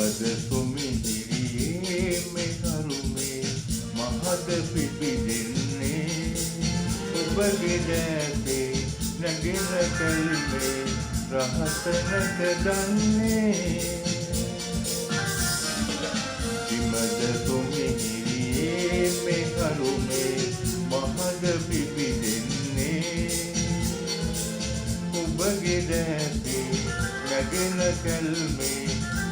විමද සුමිහිරියේ මෙහරුමේ මහද පිපිදෙන්නේ ඔබගේ දැසේ නැගෙන කල්මේ රහස නැකදන්නේ විමද සුමිහිරියේ මෙහරුමේ මහද පිපිදෙන්නේ ඔබගේ දැසේ නැගෙන කල්මේ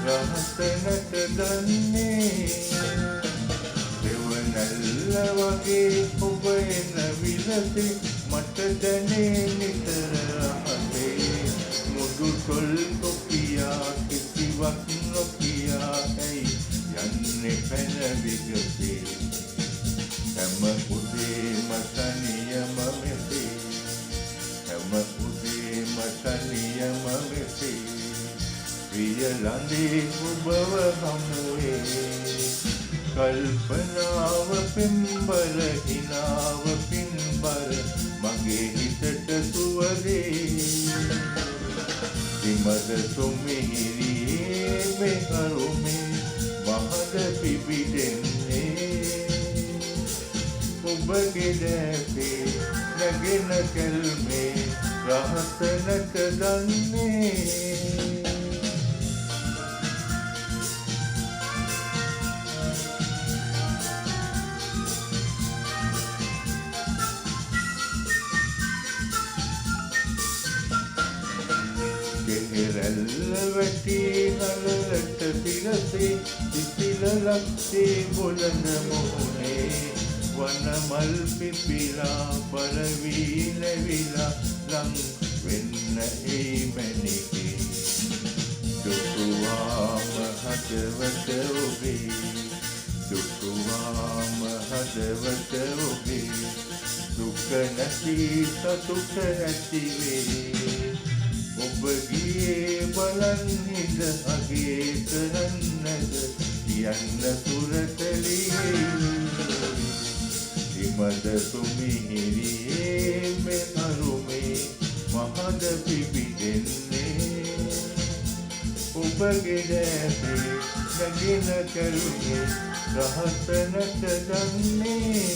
රහස නැකදන්නේ දෙවනල්ල වගේ ඔබ එන විලසේ මට දැනේ නිතර රහසේ මුදු තොල් කොපියා කිසිවක් නොකියා ඇයි යන්නේ පැන විගසේ හැම උදේම තනියම මෙසේ හැම උදේම තනියම මෙසේ ප්‍රිය ළඳේ ඔබව හමුවේ කල්පනාව පින්බර හිනාව පින්බර මගේ හිතට සුවදේ විමද සුමිහිරියේ මෙහරුමේ මහද පිපිදෙන්නේ ඔබගේ දැසේ නැගෙන කල්මේ රහස නැකදන්නේ රැල්ල වැටි නලලට පිරසේ සිසිලලක්සේ බොලන මොහොනේ වනමල් පිපිලා පරවී නැවිලා ලං වෙන්න ඒ මැනිකේ දුටුවාම හදවත ඔබේ දුටුවාම හදවත ඔබේ දුක නැති සතුට ඇතිවේ ඔබ ගියේ බලන් හිඳ අගේ කරන්නද යන්න සුරතලියේ විමද සුමිහිරියේ මෙහරුමේ මහද පිපිදෙන්නේ ඔබගේ දැසේ නැගෙන කරුමේ රහස නැකදන්නේ